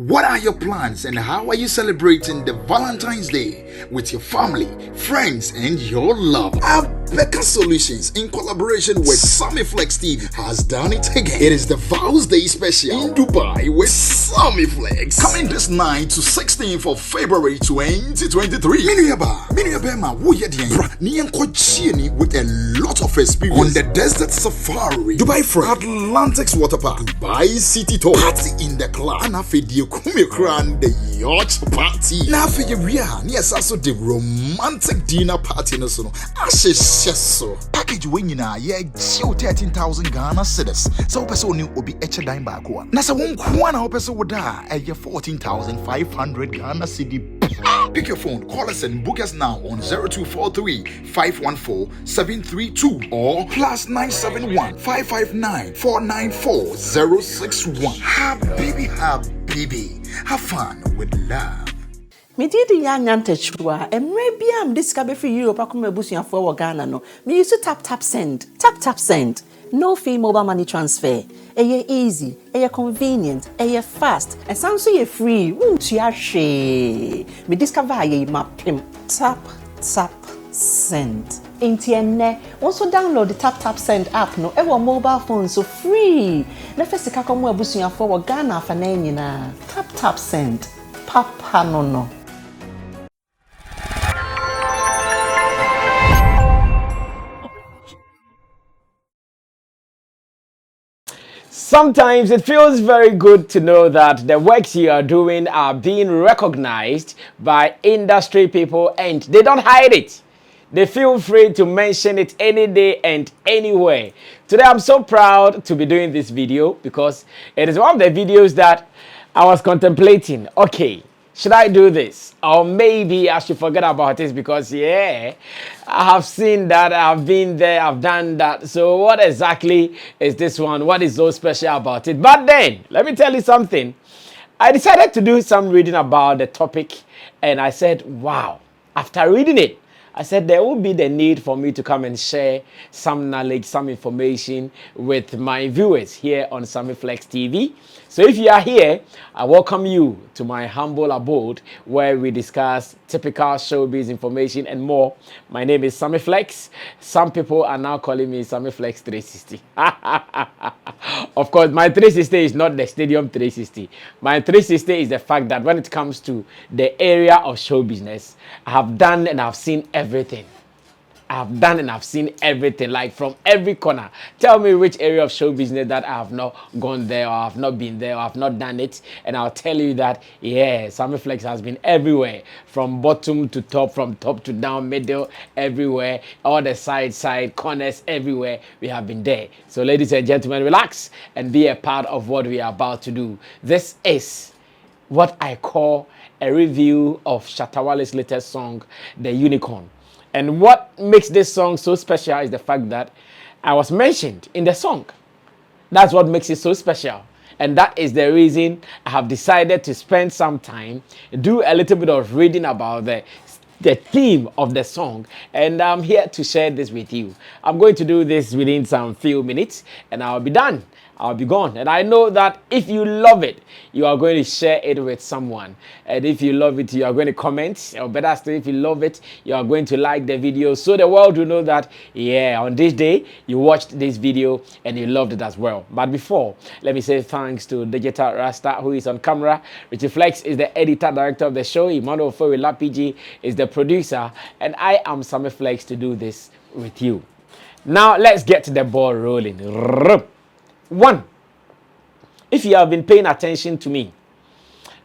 What are your plans and how are you celebrating the Valentine's Day with your family, friends, and your love? Becca Solutions, in collaboration with Sammy Flex TV, has done it again. It is the Vows Day special in Dubai with Sammy Flex. Coming this 9 to 16th of February 2023. Miniaba, with a lot of experience on the desert safari, Dubai Front, Atlantic's Water Park, Dubai City Tour, party in the club, and the yacht party. Now for you, yes, also the romantic dinner party. So package winning yeah, 13,000 Ghana cedis. So person new will be each dime back one. Nasa one kwana person would die at 14,500 Ghana cedi. Pick your phone, call us and book us now on 0243 514 732 or +971 559 494 061. Habibi, have fun with love. Me did the young antechua, and maybe I'm discovered for Europe. I come a bush and for Ghana. No, me used to tap send. No fee mobile money transfer. Eye easy, eye convenient, eye fast, and sounds so free. She me discover ye map him. Tap send. Intienne also download the tap send app. No, ever mobile phone so free. Na first ka come a bush and for Ghana for na. Tap send. Papa no. Sometimes it feels very good to know that the works you are doing are being recognized by industry people and they don't hide it. They feel free to mention it any day and anywhere. Today I'm so proud to be doing this video because it is one of the videos that I was contemplating. Okay, should I do this? Or maybe I should forget about this because, yeah, I have seen that, I've been there, I've done that. So what exactly is this one? What is so special about it? But then, let me tell you something. I decided to do some reading about the topic and I said, wow, after reading it, I said there will be the need for me to come and share some knowledge, some information with my viewers here on Sammy Flex TV. So if you are here, I welcome you to my humble abode where we discuss typical showbiz information and more. My name is Sammy Flex. Some people are now calling me Sammy Flex 360. Of course, my 360 is not the stadium 360. My 360 is the fact that when it comes to the area of show business, I have done and I've seen everything. I've done and I've seen everything, like from every corner. Tell me which area of show business that I have not gone there, or I've not been there, or I've not done it, and I'll tell you that, yeah, Sammy Flex has been everywhere, from bottom to top, from top to down, middle, everywhere, all the side, corners, everywhere, we have been there. So ladies and gentlemen, relax and be a part of what we are about to do. This is what I call a review of Shatta Wale's latest song, The Unicorn. And what makes this song so special is the fact that I was mentioned in the song. That's what makes it so special. And that is the reason I have decided to spend some time, do a little bit of reading about the theme of the song, and I'm here to share this with you. I'm going to do this within some few minutes and I'll be done. I'll be gone. And I know that if you love it, you are going to share it with someone. And if you love it, you are going to comment. Or better still, if you love it, you are going to like the video so the world will know that, yeah, on this day, you watched this video and you loved it as well. But before, let me say thanks to Digital Rasta, who is on camera. Richie Flex is the editor, director of the show. Emmanuel Fowela PG is the producer. And I am Sammy Flex to do this with you. Now, let's get the ball rolling. One, if you have been paying attention to me,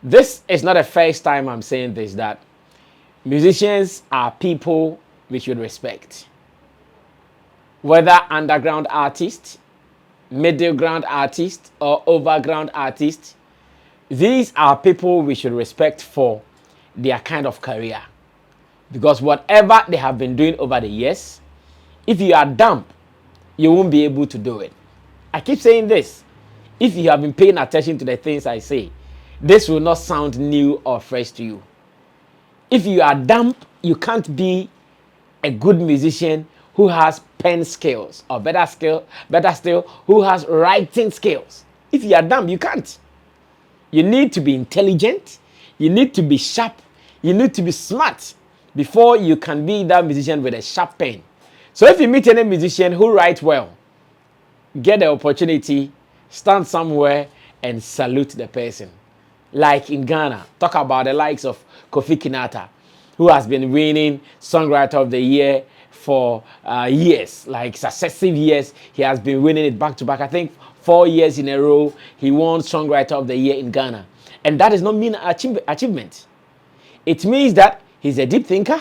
this is not the first time I'm saying this, that musicians are people we should respect. Whether underground artists, middle ground artists, or overground artists, these are people we should respect for their kind of career. Because whatever they have been doing over the years, if you are dumb, you won't be able to do it. I keep saying this. If you have been paying attention to the things I say, this will not sound new or fresh to you. If you are dumb, you can't be a good musician who has pen skills, or better still, who has writing skills. If you are dumb, you can't. You need to be intelligent. You need to be sharp. You need to be smart before you can be that musician with a sharp pen. So if you meet any musician who writes well, get the opportunity, stand somewhere and salute the person. Like in Ghana, talk about the likes of Kofi Kinata, who has been winning Songwriter of the Year for years, like successive years. He has been winning it back to back. I think 4 years in a row, he won Songwriter of the Year in Ghana. And that does not mean achievement. It means that he's a deep thinker.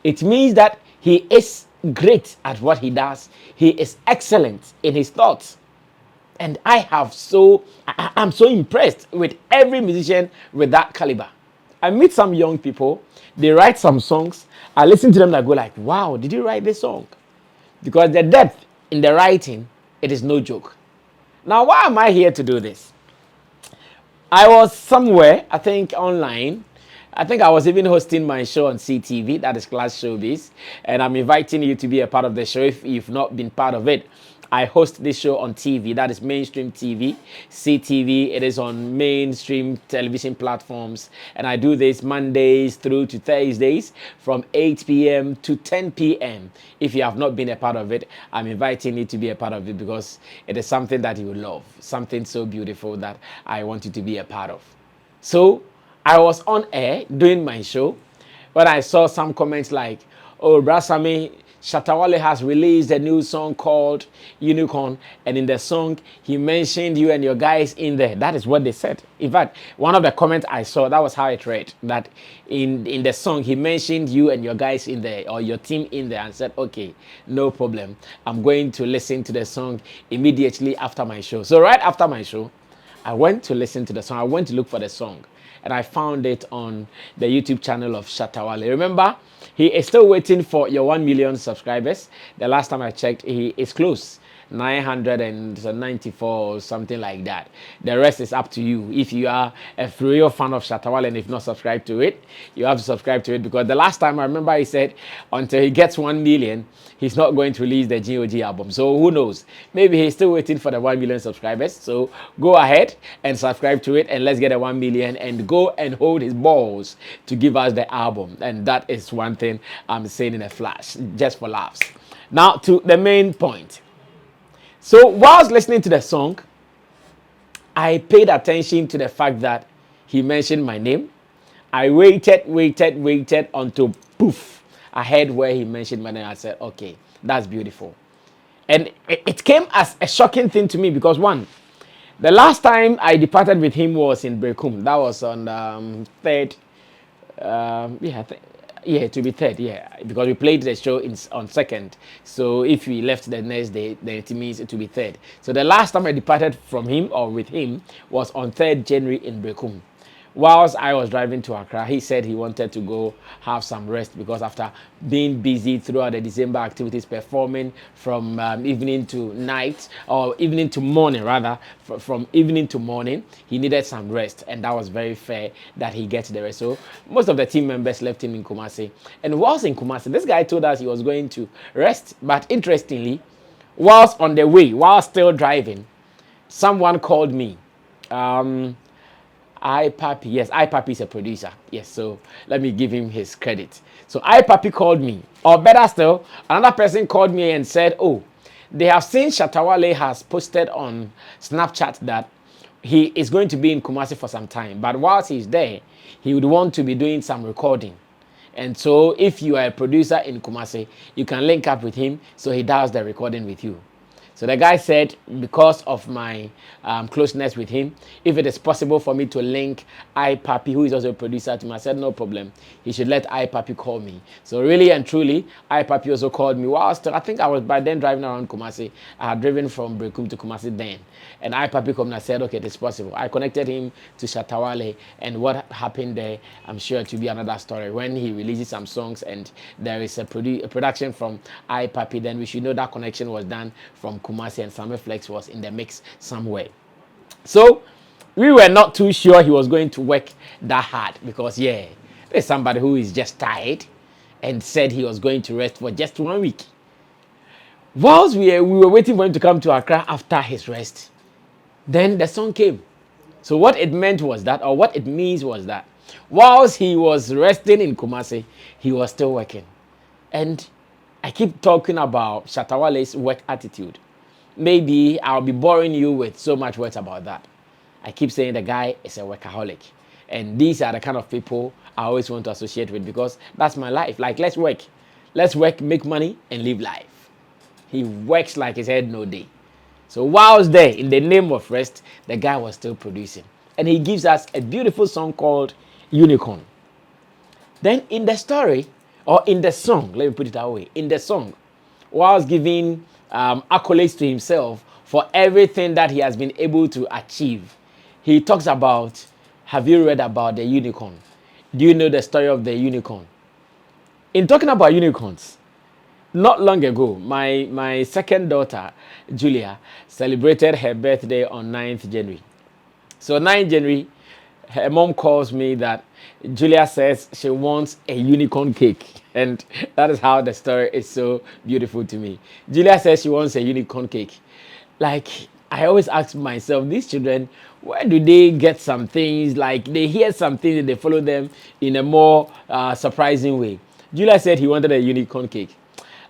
It means that he is great at what he does. He is excellent in his thoughts. And I'm so impressed with every musician with that caliber. I meet some young people, they write some songs. I listen to them and I go like, wow, did you write this song? Because the depth in the writing, it is no joke. Now, why am I here to do this? I was somewhere, I think online. I think I was even hosting my show on CTV, that is Class Showbiz. And I'm inviting you to be a part of the show if you've not been part of it. I host this show on TV, that is mainstream TV, CTV. It is on mainstream television platforms. And I do this Mondays through to Thursdays from 8 p.m. to 10 p.m. If you have not been a part of it, I'm inviting you to be a part of it because it is something that you will love, something so beautiful that I want you to be a part of. So I was on air doing my show when I saw some comments like, oh, Bra Sammy, Shatta Wale has released a new song called Unicorn, and in the song, he mentioned you and your guys in there. That is what they said. In fact, one of the comments I saw, that was how it read, that in the song, he mentioned you and your guys in there, or your team in there, and said, okay, no problem. I'm going to listen to the song immediately after my show. So right after my show, I went to listen to the song. I went to look for the song. And I found it on the YouTube channel of Shatta Wale. Remember, he is still waiting for your 1 million subscribers. The last time I checked, he is close. 994 or something like that. The rest is up to you. If you are a real fan of Shatta Wale and if not subscribed to it, you have to subscribe to it, because the last time I remember he said until he gets 1 million, he's not going to release the GOG album. So who knows? Maybe he's still waiting for the 1 million subscribers. So go ahead and subscribe to it and let's get a 1 million and go and hold his balls to give us the album. And that is one thing I'm saying in a flash, just for laughs. Now to the main point. So whilst listening to the song, I paid attention to the fact that he mentioned my name. I waited until poof, I heard where he mentioned my name. I said, okay, that's beautiful. And it came as a shocking thing to me because one, the last time I departed with him was in Brekum. That was on 3rd, to be 3rd, yeah, because we played the show on 2nd. So if we left the next day, then it means it will be 3rd. So the last time I departed from him or with him was on 3rd January in Brekum. Whilst I was driving to Accra, he said he wanted to go have some rest because after being busy throughout the December activities, performing from evening to night, or evening to morning rather, from evening to morning, he needed some rest, and that was very fair that he gets the rest. So most of the team members left him in Kumasi. And whilst in Kumasi, this guy told us he was going to rest, but interestingly, whilst on the way, while still driving, someone called me. iPapi, yes, iPapi is a producer. Yes, so let me give him his credit. So iPapi called me, or better still, another person called me and said, oh, they have seen Shatta Wale has posted on Snapchat that he is going to be in Kumasi for some time, but whilst he's there, he would want to be doing some recording. And so if you are a producer in Kumasi, you can link up with him so he does the recording with you. So the guy said, because of my closeness with him, if it is possible for me to link iPapi, who is also a producer, to me, I said, no problem. He should let iPapi call me. So really and truly, iPapi also called me. Whilst I think I was by then driving around Kumasi. I had driven from Brekum to Kumasi then. And iPapi called me and I said, okay, it is possible. I connected him to Shatta Wale, and what happened there, I'm sure to be another story. When he releases some songs and there is a production from iPapi, then we should know that connection was done from Kumasi and Sammy Flex was in the mix somewhere. So we were not too sure he was going to work that hard because, yeah, there's somebody who is just tired and said he was going to rest for just 1 week. Whilst we were waiting for him to come to Accra after his rest, then the song came. So what it meant was that, or what it means was that, whilst he was resting in Kumasi, he was still working. And I keep talking about Shatta Wale's work attitude. Maybe I'll be boring you with so much words about that. I keep saying the guy is a workaholic. And these are the kind of people I always want to associate with, because that's my life. Like, let's work. Let's work, make money, and live life. He works like his head no day. So whilst there, in the name of rest, the guy was still producing. And he gives us a beautiful song called Unicorn. Then in the story, or in the song, let me put it that way, in the song, whilst giving accolades to himself for everything that he has been able to achieve, he talks about, have you read about the unicorn? Do you know the story of the unicorn? In talking about unicorns, not long ago, my second daughter, Julia, celebrated her birthday on 9th January. So 9th January, her mom calls me that Julia says she wants a unicorn cake. And that is how the story is so beautiful to me. Julia says she wants a unicorn cake. Like, I always ask myself, these children, where do they get some things? Like, they hear some things and they follow them in a more surprising way. Julia said he wanted a unicorn cake.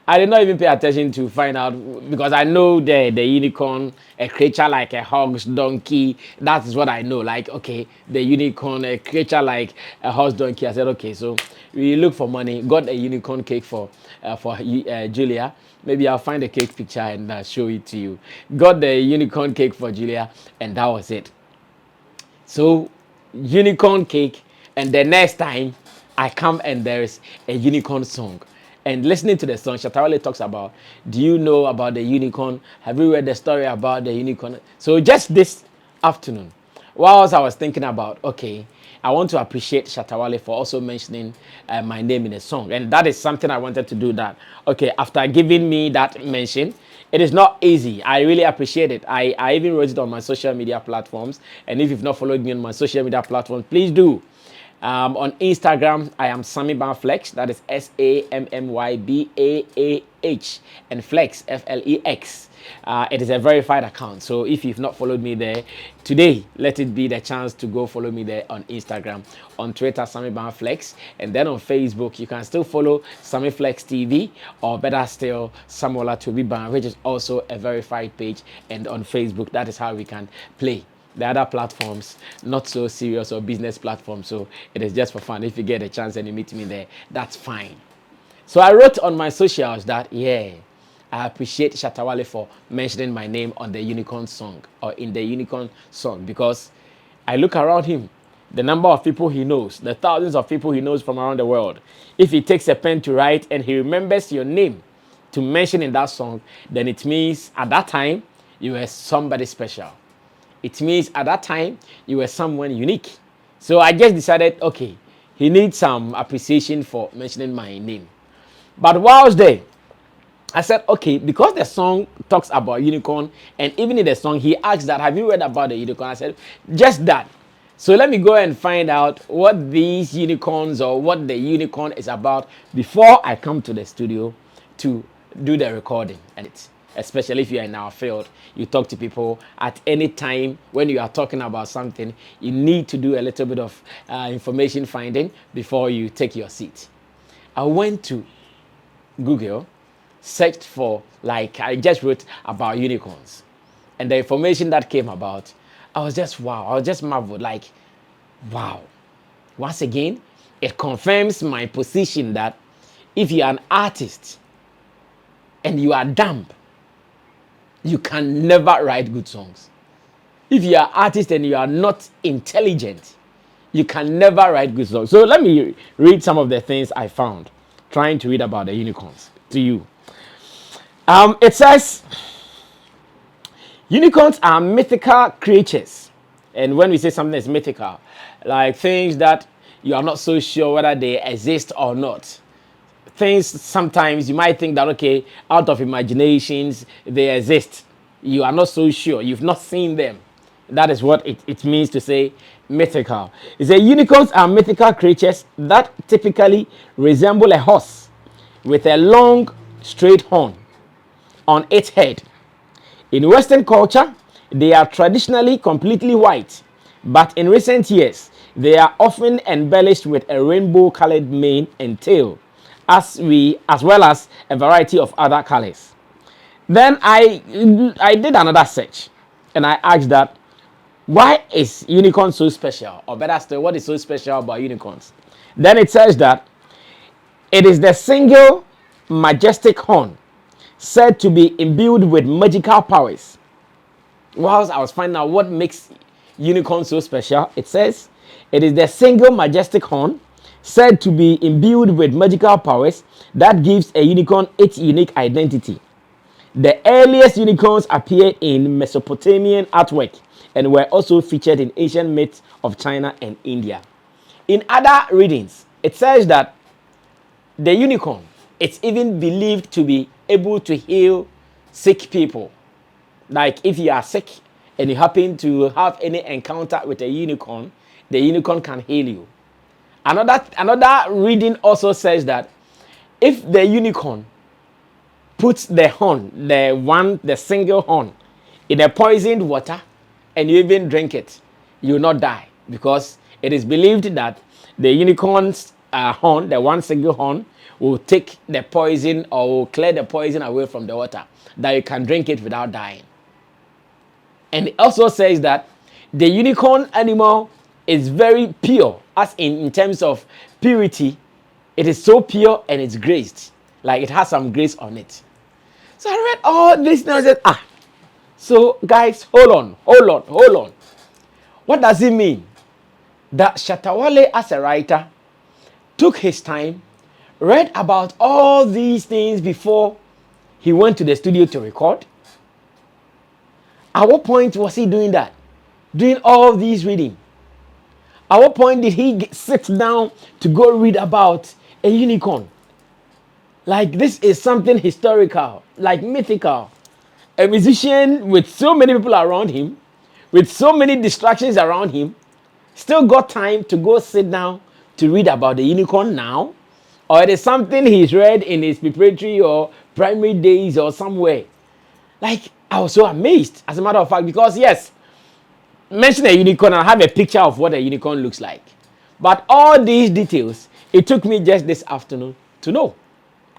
I did not even pay attention to find out, because I know the unicorn, a creature like a horse donkey. That is what I know. Like, okay, the unicorn, a creature like a horse donkey. I said, okay, so we look for money. Got a unicorn cake for Julia. Maybe I'll find a cake picture and show it to you. Got the unicorn cake for Julia, and that was it. So, unicorn cake, and the next time I come and there is a unicorn song. And listening to the song, Shatta Wale talks about, do you know about the unicorn? Have you read the story about the unicorn? So just this afternoon, whilst I was thinking about, okay, I want to appreciate Shatta Wale for also mentioning my name in a song. And that is something I wanted to do that. Okay, after giving me that mention, it is not easy. I really appreciate it. I even wrote it on my social media platforms. And if you've not followed me on my social media platforms, please do. On Instagram, I am Sammy Flex. That is SammyBaah, and Flex, Flex. It is a verified account. So if you've not followed me there today, let it be the chance to go follow me there on Instagram, on Twitter, Sammy Flex, and then on Facebook, you can still follow Sammy Flex TV, or better still, Samuela Tobiban, which is also a verified page, and on Facebook. That is how we can play. The other platforms, not so serious or business platforms, so it is just for fun. If you get a chance and you meet me there, that's fine. So I wrote on my socials that, yeah, I appreciate Shatta Wale for mentioning my name on the unicorn song, or in the unicorn song, because I look around him, the number of people he knows, the thousands of people he knows from around the world. If he takes a pen to write and he remembers your name to mention in that song, then it means at that time you were somebody special. It means at that time, you were someone unique. So I just decided, okay, he needs some appreciation for mentioning my name. But whilst there, I said, okay, because the song talks about unicorn, and even in the song, he asked that, have you read about the unicorn? I said, just that. So let me go and find out what these unicorns, or what the unicorn is about, before I come to the studio to do the recording. And it's, especially if you're in our field, you talk to people at any time when you are talking about something, you need to do a little bit of information finding before you take your seat. I went to Google, searched for, like, I just wrote about unicorns, and the information that came about, I was just, wow, I was just marveled, like, wow. Once again, it confirms my position that if you are an artist and you are dumb, you can never write good songs. If you are an artist and you are not intelligent, you can never write good songs. So let me read some of the things I found trying to read about the unicorns to you. It says, unicorns are mythical creatures. And when we say something is mythical, like things that you are not so sure whether they exist or not. Things sometimes you might think that, okay, out of imaginations, they exist. You are not so sure. You've not seen them. That is what it means to say mythical. It says unicorns are mythical creatures that typically resemble a horse with a long, straight horn on its head. In Western culture, they are traditionally completely white, but in recent years, they are often embellished with a rainbow-colored mane and tail, as well as a variety of other colors. Then I did another search, and I asked that, why is unicorn so special? Or better still, what is so special about unicorns? Then it says that it is the single majestic horn said to be imbued with magical powers. Whilst I was finding out what makes unicorn so special, it says it is the single majestic horn said to be imbued with magical powers that gives a unicorn its unique identity. The earliest unicorns appeared in Mesopotamian artwork and were also featured in ancient myths of China and India. In other readings, it says that the unicorn, it's even believed to be able to heal sick people. Like if you are sick and you happen to have any encounter with a unicorn, the unicorn can heal you. Another reading also says that if the unicorn puts the horn, the single horn, in a poisoned water and you even drink it, you will not die, because it is believed that the unicorn's horn, the one single horn, will take the poison or will clear the poison away from the water, that you can drink it without dying. And it also says that the unicorn animal is very pure, as in terms of purity. It is so pure and it's graced, like it has some grace on it. So I read all this and I said, so guys, hold on. What does it mean that Shatta Wale, as a writer, took his time, read about all these things before he went to the studio to record? At what point was he doing that? Doing all these reading? At what point did he sit down to go read about a unicorn? Like, this is something historical, like mythical. A musician with so many people around him, with so many distractions around him, still got time to go sit down to read about the unicorn now? Or it is something he's read in his preparatory or primary days or somewhere? Like, I was so amazed, as a matter of fact, because yes, mention a unicorn and I have a picture of what a unicorn looks like. But all these details, it took me just this afternoon to know.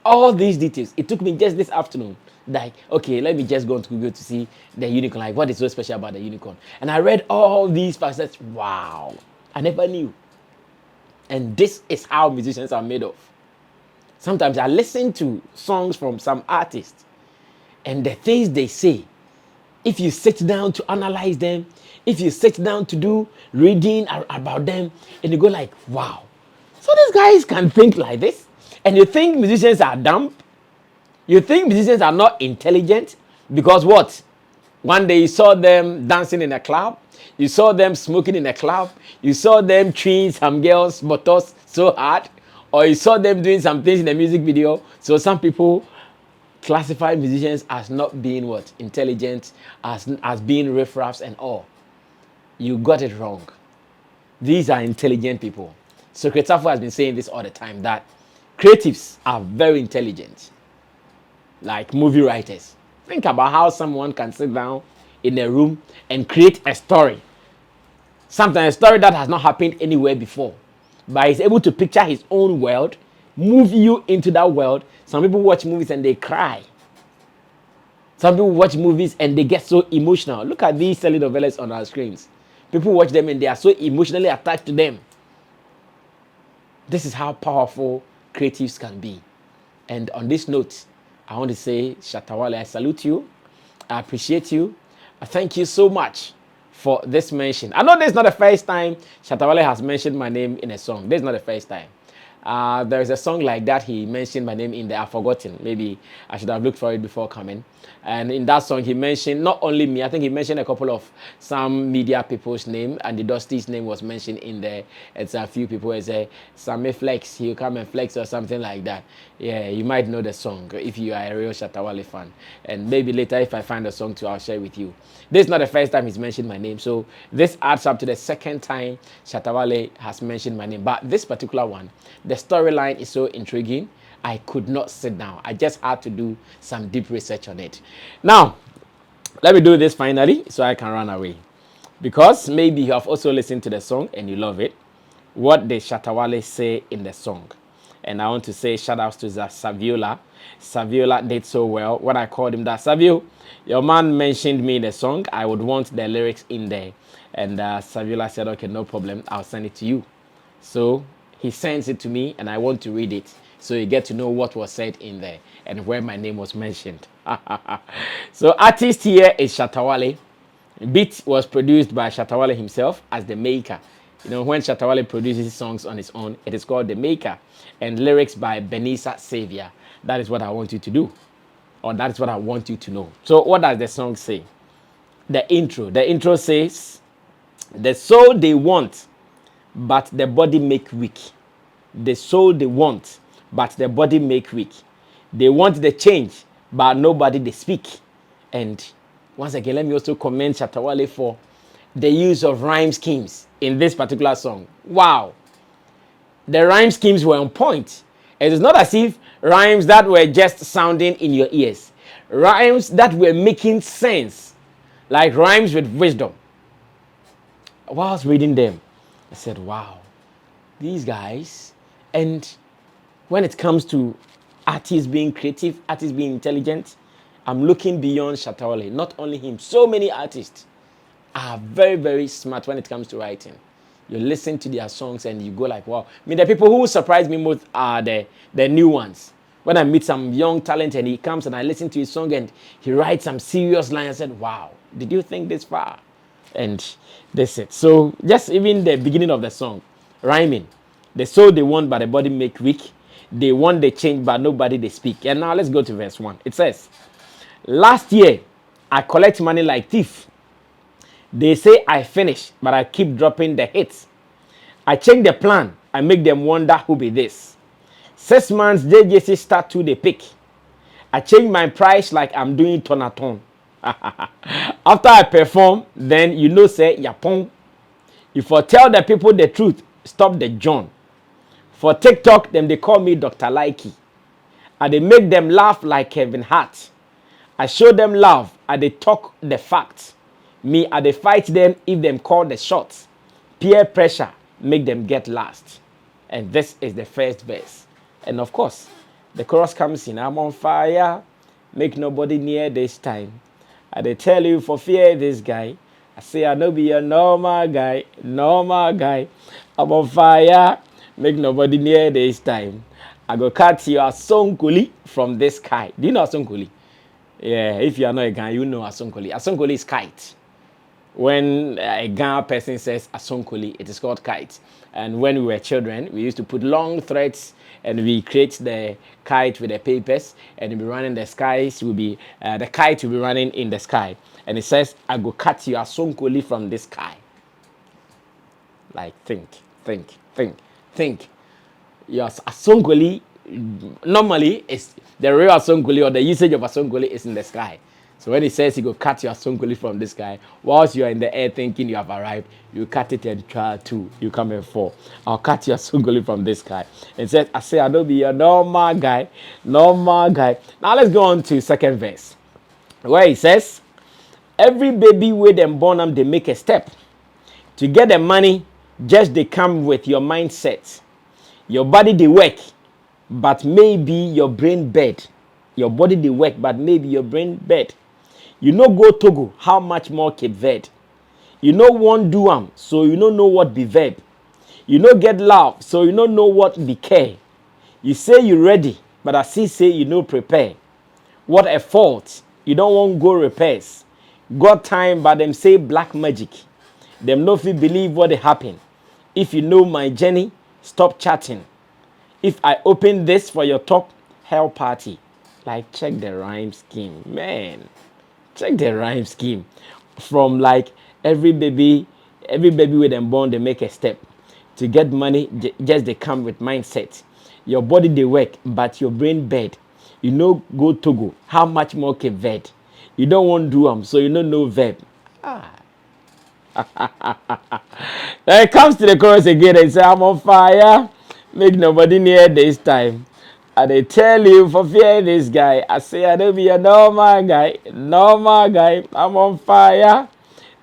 All these details, it took me just this afternoon. Like, okay, let me just go to Google to see the unicorn. Like, what is so special about the unicorn? And I read all these facets. Wow, I never knew. And this is how musicians are made of. Sometimes I listen to songs from some artists, and the things they say, if you sit down to analyze them, if you sit down to do reading about them, and you go like, wow, so these guys can think like this? And you think musicians are dumb? You think musicians are not intelligent? Because what? One day you saw them dancing in a club, you saw them smoking in a club, you saw them treating some girls' buttocks so hard, or you saw them doing some things in a music video. So some people classify musicians as not being what? Intelligent, as being riffraffs and all. You got it wrong. These are intelligent people. So Kretafo has been saying this all the time, that creatives are very intelligent, like movie writers. Think about how someone can sit down in a room and create a story. Sometimes a story that has not happened anywhere before, but he's able to picture his own world, move you into that world. Some people watch movies and they cry. Some people watch movies and they get so emotional. Look at these telenovelas on our screens. People watch them and they are so emotionally attached to them. This is how powerful creatives can be. And on this note, I want to say, Shatta Wale, I salute you. I appreciate you. I thank you so much for this mention. I know this is not the first time Shatta Wale has mentioned my name in a song. This is not the first time. There is a song like that he mentioned my name in there. I've forgotten. Maybe I should have looked for it before coming. And in that song, he mentioned not only me, I think he mentioned a couple of some media people's name, and the Dusty's name was mentioned in there. It's a few people who say, Sammy Flex, he'll come and flex or something like that. Yeah, you might know the song if you are a real Shatta Wale fan. And maybe later, if I find the song too, I'll share with you. This is not the first time he's mentioned my name. So this adds up to the second time Shatta Wale has mentioned my name. But this particular one, the storyline is so intriguing, I could not sit down. I just had to do some deep research on it. Now, let me do this finally so I can run away. Because maybe you have also listened to the song and you love it. What did Shatta Wale say in the song? And I want to say shout outs to Saviola. Saviola did so well. When I called him that, Savio, your man mentioned me in the song. I would want the lyrics in there. And Saviola said, okay, no problem. I'll send it to you. So he sends it to me and I want to read it. So you get to know what was said in there and where my name was mentioned. So artist here is Shatta Wale. Beat was produced by Shatta Wale himself as the maker. You know, when Shatta Wale produces songs on his own, it is called the maker. And lyrics by Benisa Xavier. That is what I want you to do. Or that is what I want you to know. So what does the song say? The intro says, the soul they want, but the body make weak. The soul they want, but the body make weak. They want the change, but nobody they speak. And once again, let me also commend Shatta Wale for the use of rhyme schemes in this particular song. Wow. The rhyme schemes were on point. It is not as if rhymes that were just sounding in your ears. Rhymes that were making sense. Like rhymes with wisdom. While I was reading them, I said, wow, these guys. And when it comes to artists being creative, artists being intelligent, I'm looking beyond Shatta Wale. Not only him, so many artists are very, very smart when it comes to writing. You listen to their songs and you go like, wow. I mean, the people who surprise me most are the new ones. When I meet some young talent and he comes and I listen to his song and he writes some serious line, I said, wow, did you think this far? And that's it. So just even the beginning of the song, rhyming. The soul they want, but the body make weak. They want the change, but nobody they speak. And now let's go to verse 1. It says, last year, I collect money like thief. They say I finish, but I keep dropping the hits. I change the plan. I make them wonder who be this. 6 months, JJC start to the pick. I change my price like I'm doing ton-a-ton. After I perform, then you know say yapon. If I tell the people the truth, stop the John. For TikTok, them they call me Dr. Likey. And they make them laugh like Kevin Hart. I show them love and they talk the facts. Me, I they fight them if them call the shots. Peer pressure make them get last. And this is the first verse. And of course, the chorus comes in. I'm on fire. Make nobody near this time. I they tell you for fear this guy. I say I know be a normal guy. Normal guy. I'm on fire. Make nobody near this time. I go cut your Asonkoli from this sky. Do you know Asonkoli? Yeah, if you are not a Ghana, you know Asonkoli. Asonkoli is kite. When a Ghana person says Asonkoli, it is called kite. And when we were children, we used to put long threads and we create the kite with the papers and it'll be running the skies. The kite will be running in the sky. And it says, I go cut your Asonkoli from this sky. Like, think. Your Asonkoli normally is the real Asonkoli or the usage of Asonkoli is in the sky. So when he says he go cut your Asonkoli from this guy, whilst you are in the air thinking you have arrived, you cut it and try to, you come and fall. I'll cut your Asonkoli from this guy. And says, I say I don't be a normal guy. Now let's go on to second verse. Where he says, every baby with them born them, they make a step. To get the money, just they come with your mindset. Your body they work, but maybe your brain bed. Your body they work, but maybe your brain bed. You know go Togo, how much more Cape Verde? You know one do so you don't know what be verb. You know get love, so you don't know what be care. You say you ready, but I see say you know prepare. What a fault, you don't want go repairs. Got time, but them say black magic. Them no fit believe what they happen. If you know my journey, stop chatting. If I open this for your top hell party, like check the rhyme scheme, man. Check the rhyme scheme. From like every baby with them born, they make a step. To get money, just they come with mindset. Your body they work, but your brain bed. You know go Togo, how much more Cape Verde? You don't want do so you don't know verb. Then it comes to the chorus again and say, I'm on fire. Make nobody near this time. And they tell you for fear this guy. I say I don't be a normal guy. I'm on fire.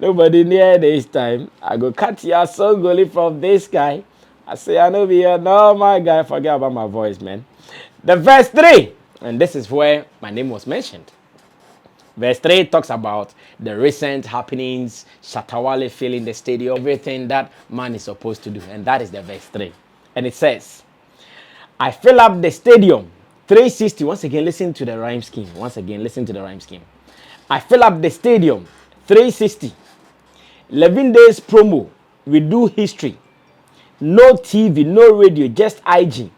Nobody near this time. I go cut your song goalie from this guy. I say, I know be here. No, my guy, forget about my voice, man. The verse 3, and this is where my name was mentioned. Verse 3 talks about the recent happenings, Shatta Wale filling the stadium, everything that man is supposed to do. And that is the verse 3. And it says, I fill up the stadium 360. Once again, listen to the rhyme scheme. Once again, listen to the rhyme scheme. I fill up the stadium 360. 11 days promo. We do history. No TV, no radio, just IG.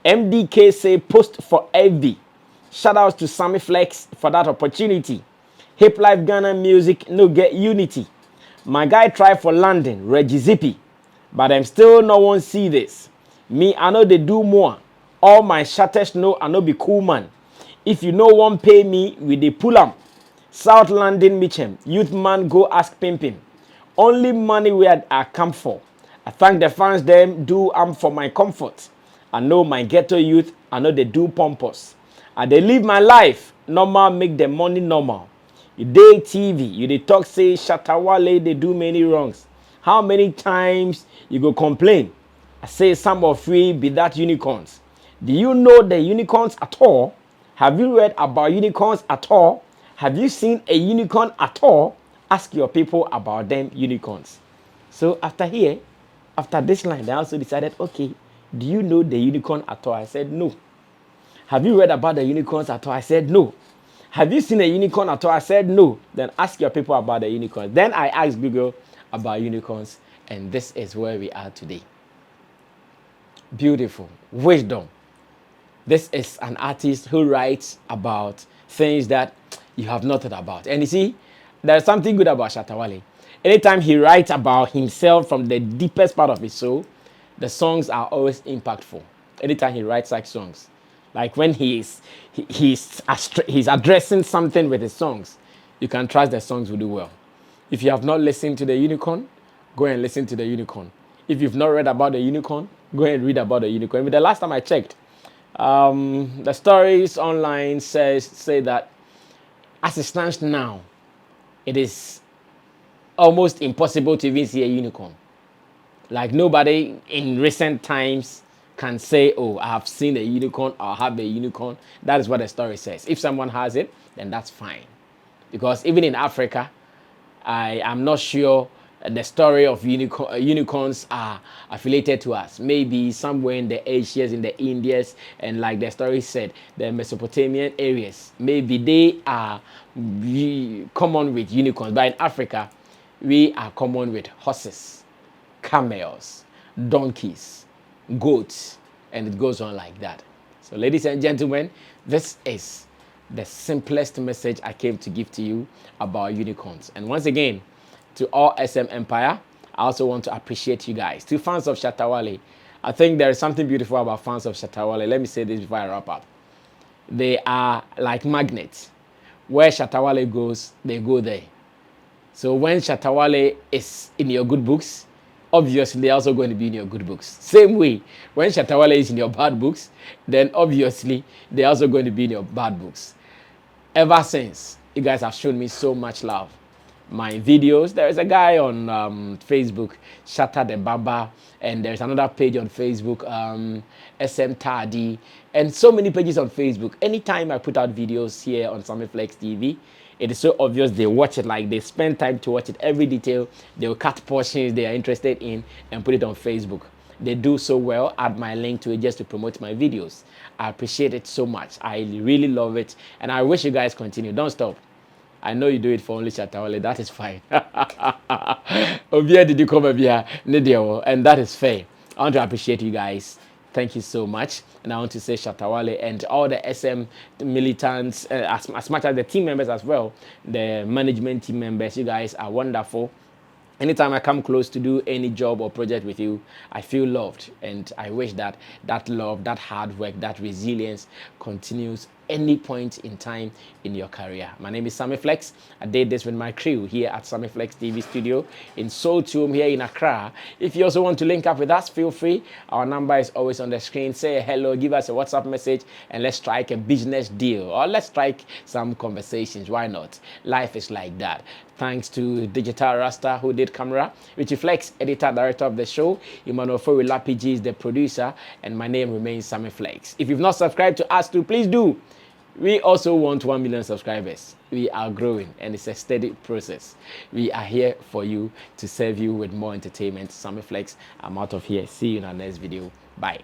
MDK say post for FB. Shout outs to Sammy Flex for that opportunity. Hip Life Ghana music, no get unity. My guy tried for London, Reggie Zippy. But I'm still no one see this. Me, I know they do more. All my shatters know I know be cool man. If you no one pay me, we dey pull am. South London Mitchem, youth man go ask Pimpin. Only money where I come for. I thank the fans them do for my comfort. I know my ghetto youth, I know they do pompous. I they live my life, normal make the money normal. You dey TV, you dey talk say Shatta Wale they do many wrongs. How many times you go complain? I say some of we be that unicorns. Do you know the unicorns at all? Have you read about unicorns at all? Have you seen a unicorn at all? Ask your people about them unicorns. So after this line, they also decided, okay, do you know the unicorn at all? I said, no. Have you read about the unicorns at all? I said, no. Have you seen a unicorn at all? I said, no. Then ask your people about the unicorns. Then I asked Google about unicorns, and this is where we are today. Beautiful. Wisdom. This is an artist who writes about things that you have not thought about. And you see, there's something good about Shatta Wale. Anytime he writes about himself from the deepest part of his soul, the songs are always impactful. Anytime he writes such songs, like when he's addressing something with his songs, you can trust the songs will do well. If you have not listened to the unicorn, go and listen to the unicorn. If you've not read about the unicorn, go and read about the unicorn. But the last time I checked, the stories online say that as it stands now, it is almost impossible to even see a unicorn. Like nobody in recent times can say, oh, I have seen a unicorn or I have a unicorn. That is what the story says. If someone has it, then that's fine. Because even in Africa, I am not sure the story of unicorns are affiliated to us. Maybe somewhere in the Asias, in the Indias, and like the story said, the Mesopotamian areas, maybe they are common with unicorns. But in Africa, we are common with horses, camels, donkeys, goats, and it goes on like that. So ladies and gentlemen, this is the simplest message I came to give to you about unicorns. And once again, to all SM Empire, I also want to appreciate you guys. To fans of Shatta Wale, I think there is something beautiful about fans of Shatta Wale. Let me say this before I wrap up. They are like magnets. Where Shatta Wale goes, they go there. So when Shatta Wale is in your good books, obviously they're also going to be in your good books. Same way, when Shatta Wale is in your bad books, then obviously they're also going to be in your bad books. Ever since, you guys have shown me so much love. My videos, there is a guy on Facebook, Shatta the Baba, and there's another page on Facebook, SM Tardy, and so many pages on Facebook. Anytime I put out videos here on Sammy Flex TV, it is so obvious they watch it, like they spend time to watch it, every detail. They will cut portions they are interested in and put it on Facebook. They do so well. Add my link to it just to promote my videos. I appreciate it so much. I really love it, and I wish you guys continue. Don't stop. I know you do it for only Shatta Wale. That is fine. Did you come here? And that is fair. I want to appreciate you guys. Thank you so much. And I want to say Shatta Wale and all the SM militants, as much as the team members as well, the management team members, you guys are wonderful. Anytime I come close to do any job or project with you, I feel loved. And I wish that that love, that hard work, that resilience continues any point in time in your career. My name is Sammy Flex. I did this with my crew here at Sammy Flex TV studio in Seoul here in Accra. If you also want to link up with us, feel free. Our number is always on the screen. Say hello, give us a WhatsApp message, and let's strike a business deal, or let's strike some conversations. Why not? Life is like that. Thanks to Digital Rasta who did camera, Richie Flex, editor, director of the show. Emmanuel Fowila PG is the producer, and my name remains Sammy Flex. If you've not subscribed to us too, please do. We also want 1 million subscribers. We are growing, and it's a steady process. We are here for you to serve you with more entertainment. Sammy Flex, I'm out of here. See you in our next video. Bye.